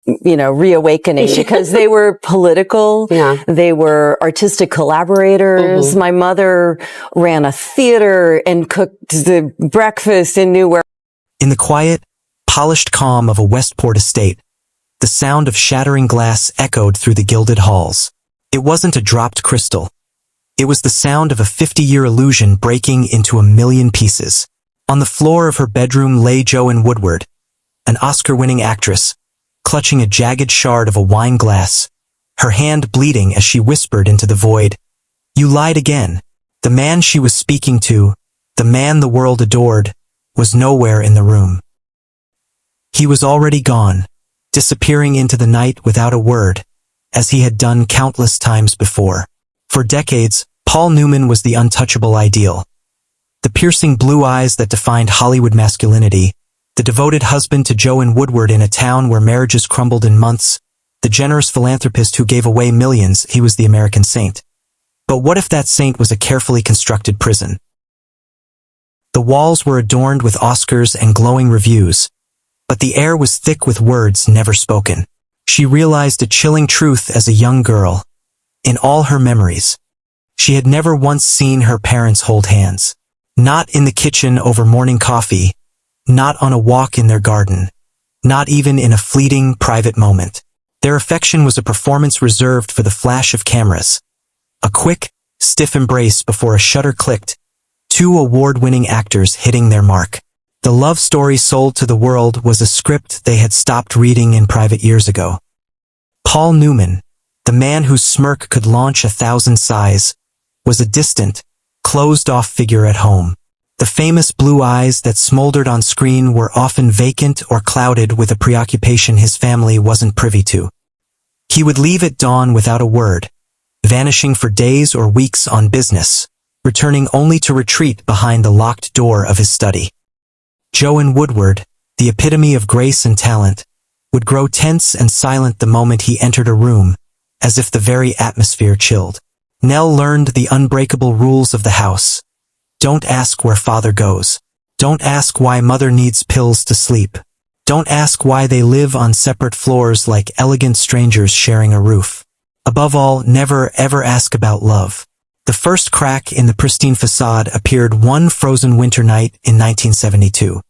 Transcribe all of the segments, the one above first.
reawakening because they were political. Yeah. They were artistic collaborators. Mm-hmm. My mother ran a theater and cooked the breakfast and knew where. In the quiet, polished calm of a Westport estate, the sound of shattering glass echoed through the gilded halls. It wasn't a dropped crystal. It was the sound of a 50-year illusion breaking into a million pieces. On the floor of her bedroom lay Joanne Woodward, an Oscar-winning actress, clutching a jagged shard of a wine glass, her hand bleeding as she whispered into the void, "You lied again." The man she was speaking to, the man the world adored, was nowhere in the room. He was already gone, disappearing into the night without a word, as he had done countless times before. For decades, Paul Newman was the untouchable ideal. The piercing blue eyes that defined Hollywood masculinity, the devoted husband to Joanne Woodward in a town where marriages crumbled in months, the generous philanthropist who gave away millions, he was the American saint. But what if that saint was a carefully constructed prison? The walls were adorned with Oscars and glowing reviews, but the air was thick with words never spoken. She realized a chilling truth as a young girl. In all her memories, she had never once seen her parents hold hands. Not in the kitchen over morning coffee, not on a walk in their garden, not even in a fleeting private moment. Their affection was a performance reserved for the flash of cameras. A quick, stiff embrace before a shutter clicked, two award-winning actors hitting their mark. The love story sold to the world was a script they had stopped reading in private years ago. Paul Newman, the man whose smirk could launch 1,000 sighs, was a distant, closed-off figure at home. The famous blue eyes that smoldered on screen were often vacant or clouded with a preoccupation his family wasn't privy to. He would leave at dawn without a word, vanishing for days or weeks on business, returning only to retreat behind the locked door of his study. Joanne Woodward, the epitome of grace and talent, would grow tense and silent the moment he entered a room, as if the very atmosphere chilled. Nell learned the unbreakable rules of the house. Don't ask where father goes. Don't ask why mother needs pills to sleep. Don't ask why they live on separate floors like elegant strangers sharing a roof. Above all, never ever ask about love. The first crack in the pristine facade appeared one frozen winter night in 1972.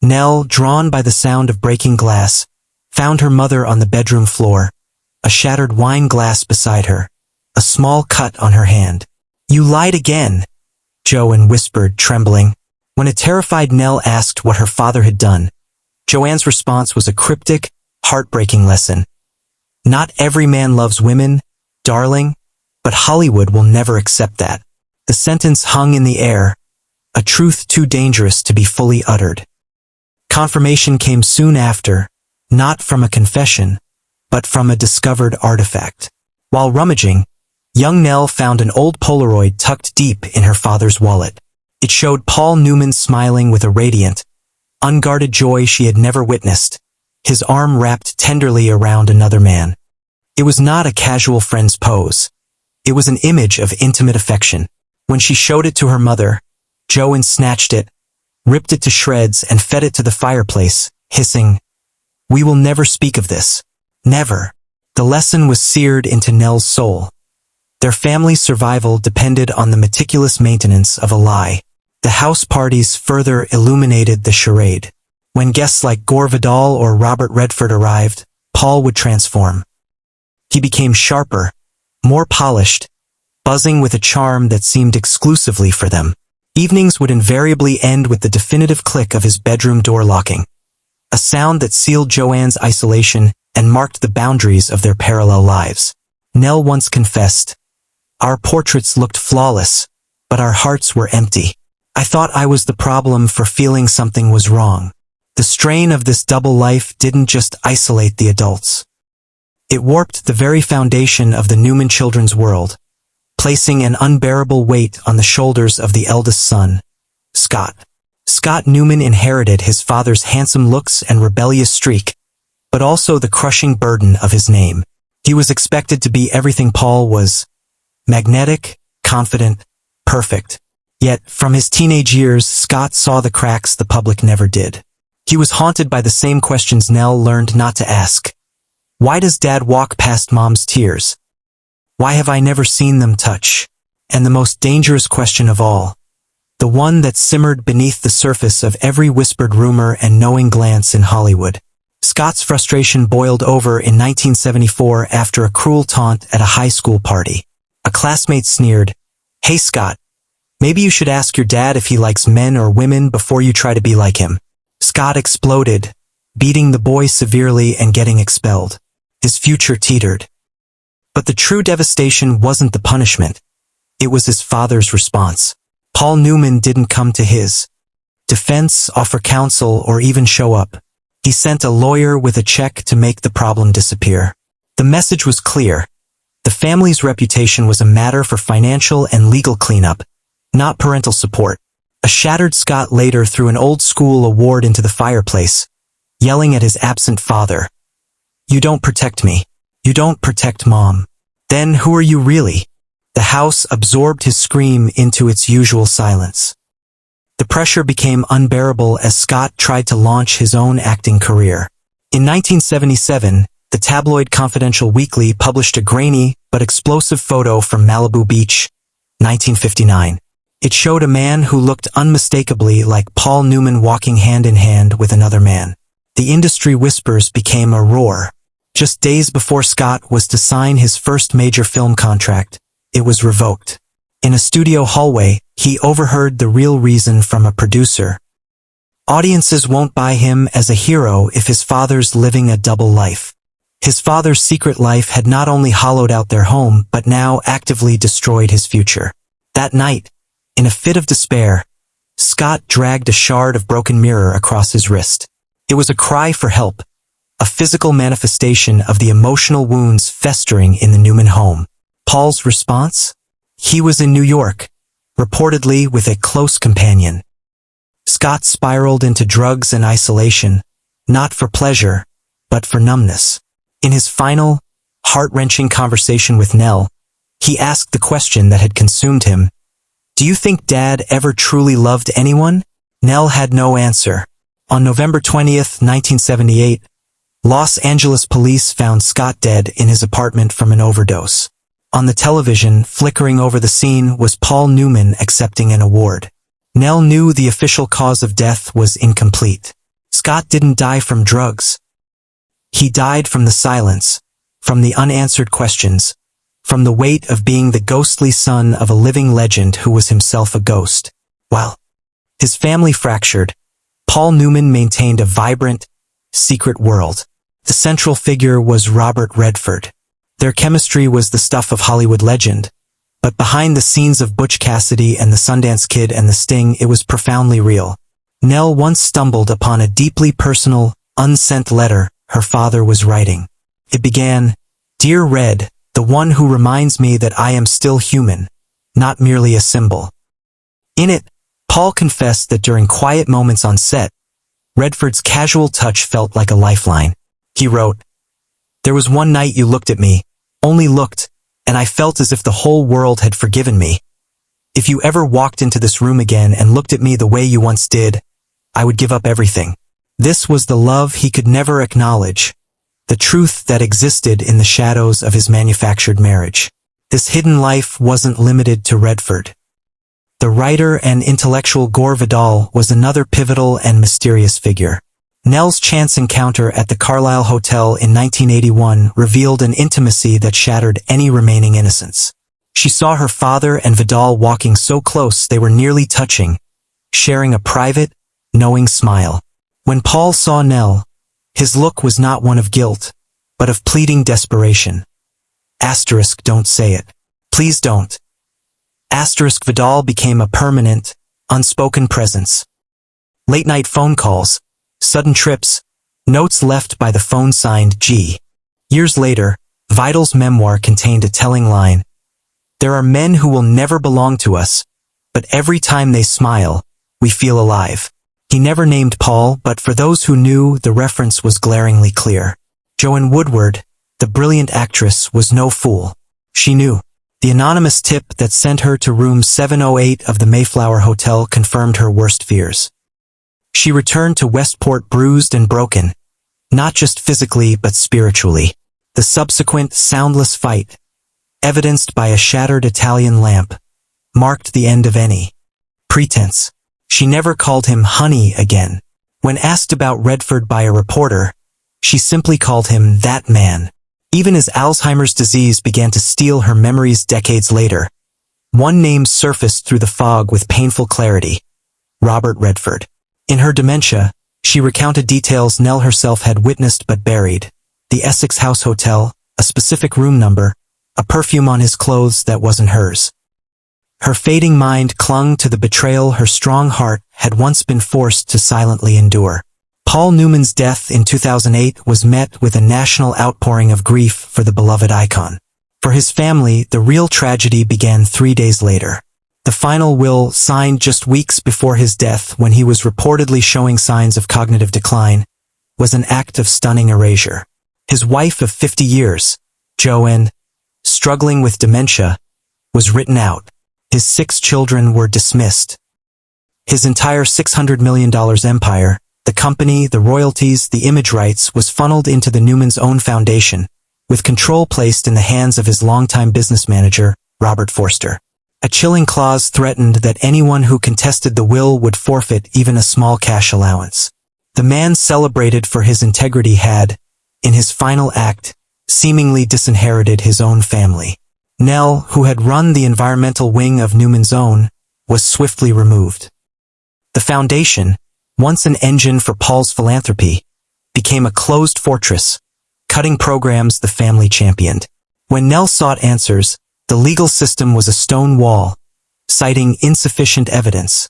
Nell, drawn by the sound of breaking glass, found her mother on the bedroom floor, a shattered wine glass beside her, a small cut on her hand. "You lied again," Joanne whispered, trembling. When a terrified Nell asked what her father had done, Joanne's response was a cryptic, heartbreaking lesson. "Not every man loves women, darling, but Hollywood will never accept that." The sentence hung in the air, a truth too dangerous to be fully uttered. Confirmation came soon after, not from a confession, but from a discovered artifact. While rummaging, young Nell found an old Polaroid tucked deep in her father's wallet. It showed Paul Newman smiling with a radiant, unguarded joy she had never witnessed, his arm wrapped tenderly around another man. It was not a casual friend's pose. It was an image of intimate affection. When she showed it to her mother, Joanne snatched it, ripped it to shreds, and fed it to the fireplace, hissing, "We will never speak of this. Never." The lesson was seared into Nell's soul. Their family's survival depended on the meticulous maintenance of a lie. The house parties further illuminated the charade. When guests like Gore, Vidal, or Robert Redford arrived, Paul would transform. He became sharper, more polished, buzzing with a charm that seemed exclusively for them. Evenings would invariably end with the definitive click of his bedroom door locking, a sound that sealed Joanne's isolation and marked the boundaries of their parallel lives. Nell once confessed, "Our portraits looked flawless, but our hearts were empty. I thought I was the problem for feeling something was wrong." The strain of this double life didn't just isolate the adults. It warped the very foundation of the Newman children's world, placing an unbearable weight on the shoulders of the eldest son, Scott. Scott Newman inherited his father's handsome looks and rebellious streak, but also the crushing burden of his name. He was expected to be everything Paul was: magnetic, confident, perfect. Yet, from his teenage years, Scott saw the cracks the public never did. He was haunted by the same questions Nell learned not to ask. Why does Dad walk past Mom's tears? Why have I never seen them touch? And the most dangerous question of all, the one that simmered beneath the surface of every whispered rumor and knowing glance in Hollywood. Scott's frustration boiled over in 1974 after a cruel taunt at a high school party. A classmate sneered, "Hey Scott, maybe you should ask your dad if he likes men or women before you try to be like him." Scott exploded, beating the boy severely and getting expelled. His future teetered. But the true devastation wasn't the punishment. It was his father's response. Paul Newman didn't come to his defense, offer counsel, or even show up. He sent a lawyer with a check to make the problem disappear. The message was clear. The family's reputation was a matter for financial and legal cleanup, not parental support. A shattered Scott later threw an old school award into the fireplace, yelling at his absent father, "You don't protect me. You don't protect Mom. Then who are you really?" The house absorbed his scream into its usual silence. The pressure became unbearable as Scott tried to launch his own acting career. In 1977, the tabloid Confidential Weekly published a grainy but explosive photo from Malibu Beach, 1959. It showed a man who looked unmistakably like Paul Newman walking hand in hand with another man. The industry whispers became a roar. Just days before Scott was to sign his first major film contract, it was revoked. In a studio hallway, he overheard the real reason from a producer. Audiences won't buy him as a hero if his father's living a double life. His father's secret life had not only hollowed out their home, but now actively destroyed his future. That night, in a fit of despair, Scott dragged a shard of broken mirror across his wrist. It was a cry for help, a physical manifestation of the emotional wounds festering in the Newman home. Paul's response? He was in New York, reportedly with a close companion. Scott spiraled into drugs and isolation, not for pleasure, but for numbness. In his final, heart-wrenching conversation with Nell, he asked the question that had consumed him, "Do you think Dad ever truly loved anyone?" Nell had no answer. On November 20th, 1978, Los Angeles police found Scott dead in his apartment from an overdose. On the television, flickering over the scene, was Paul Newman accepting an award. Nell knew the official cause of death was incomplete. Scott didn't die from drugs. He died from the silence, from the unanswered questions, from the weight of being the ghostly son of a living legend who was himself a ghost. While his family fractured, Paul Newman maintained a vibrant, secret world. The central figure was Robert Redford. Their chemistry was the stuff of Hollywood legend, but behind the scenes of Butch Cassidy and the Sundance Kid and The Sting, it was profoundly real. Nell once stumbled upon a deeply personal, unsent letter her father was writing. It began, "Dear Red, the one who reminds me that I am still human, not merely a symbol." In it, Paul confessed that during quiet moments on set, Redford's casual touch felt like a lifeline. He wrote, "There was one night you looked at me, only looked, and I felt as if the whole world had forgiven me. If you ever walked into this room again and looked at me the way you once did, I would give up everything." This was the love he could never acknowledge, the truth that existed in the shadows of his manufactured marriage. This hidden life wasn't limited to Redford. The writer and intellectual Gore Vidal was another pivotal and mysterious figure. Nell's chance encounter at the Carlisle Hotel in 1981 revealed an intimacy that shattered any remaining innocence. She saw her father and Vidal walking so close they were nearly touching, sharing a private, knowing smile. When Paul saw Nell, his look was not one of guilt, but of pleading desperation. Asterisk, don't say it. Please don't. Asterisk, Vidal became a permanent, unspoken presence. Late-night phone calls, sudden trips, notes left by the phone signed G. Years later, Vidal's memoir contained a telling line. "There are men who will never belong to us, but every time they smile, we feel alive." He never named Paul, but for those who knew, the reference was glaringly clear. Joanne Woodward, the brilliant actress, was no fool. She knew. The anonymous tip that sent her to room 708 of the Mayflower Hotel confirmed her worst fears. She returned to Westport bruised and broken, not just physically but spiritually. The subsequent soundless fight, evidenced by a shattered Italian lamp, marked the end of any pretense. She never called him honey again. When asked about Redford by a reporter, she simply called him that man. Even as Alzheimer's disease began to steal her memories decades later, one name surfaced through the fog with painful clarity: Robert Redford. In her dementia, she recounted details Nell herself had witnessed but buried: the Essex House Hotel, a specific room number, a perfume on his clothes that wasn't hers. Her fading mind clung to the betrayal her strong heart had once been forced to silently endure. Paul Newman's death in 2008 was met with a national outpouring of grief for the beloved icon. For his family, the real tragedy began 3 days later. The final will, signed just weeks before his death when he was reportedly showing signs of cognitive decline, was an act of stunning erasure. His wife of 50 years, Joanne, struggling with dementia, was written out. His 6 children were dismissed. His entire $600 million empire, the company, the royalties, the image rights, was funneled into the Newmans' own foundation, with control placed in the hands of his longtime business manager, Robert Forster. A chilling clause threatened that anyone who contested the will would forfeit even a small cash allowance. The man celebrated for his integrity had, in his final act, seemingly disinherited his own family. Nell, who had run the environmental wing of Newman's own, was swiftly removed. The foundation, once an engine for Paul's philanthropy, became a closed fortress, cutting programs the family championed. When Nell sought answers, the legal system was a stone wall, citing insufficient evidence.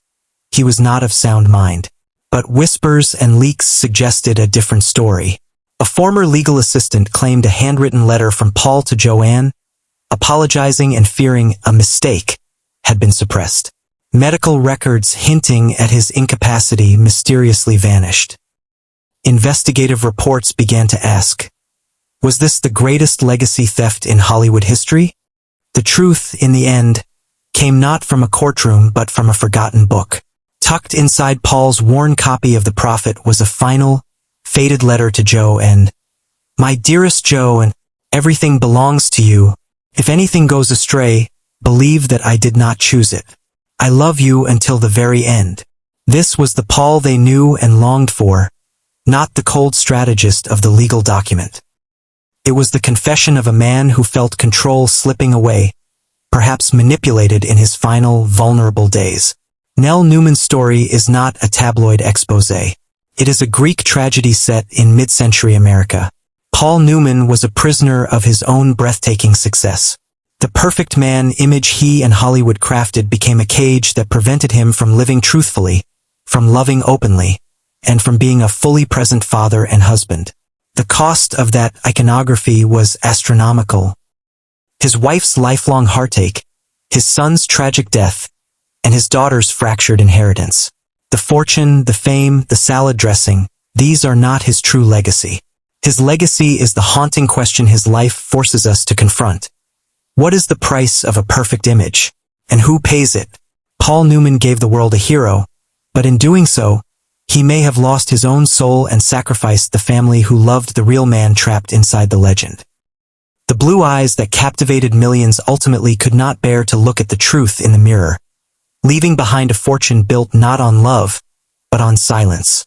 He was not of sound mind. But whispers and leaks suggested a different story. A former legal assistant claimed a handwritten letter from Paul to Joanne, apologizing and fearing a mistake, had been suppressed. Medical records hinting at his incapacity mysteriously vanished. Investigative reports began to ask, was this the greatest legacy theft in Hollywood history? The truth, in the end, came not from a courtroom but from a forgotten book. Tucked inside Paul's worn copy of The Prophet was a final, faded letter to Joe and, "My dearest Joe, and everything belongs to you. If anything goes astray, believe that I did not choose it. I love you until the very end." This was the Paul they knew and longed for, not the cold strategist of the legal document. It was the confession of a man who felt control slipping away, perhaps manipulated in his final, vulnerable days. Nell Newman's story is not a tabloid exposé. It is a Greek tragedy set in mid-century America. Paul Newman was a prisoner of his own breathtaking success. The perfect man image he and Hollywood crafted became a cage that prevented him from living truthfully, from loving openly, and from being a fully present father and husband. The cost of that iconography was astronomical. His wife's lifelong heartache, his son's tragic death, and his daughter's fractured inheritance. The fortune, the fame, the salad dressing, these are not his true legacy. His legacy is the haunting question his life forces us to confront. What is the price of a perfect image? And who pays it? Paul Newman gave the world a hero, but in doing so, he may have lost his own soul and sacrificed the family who loved the real man trapped inside the legend. The blue eyes that captivated millions ultimately could not bear to look at the truth in the mirror, leaving behind a fortune built not on love, but on silence.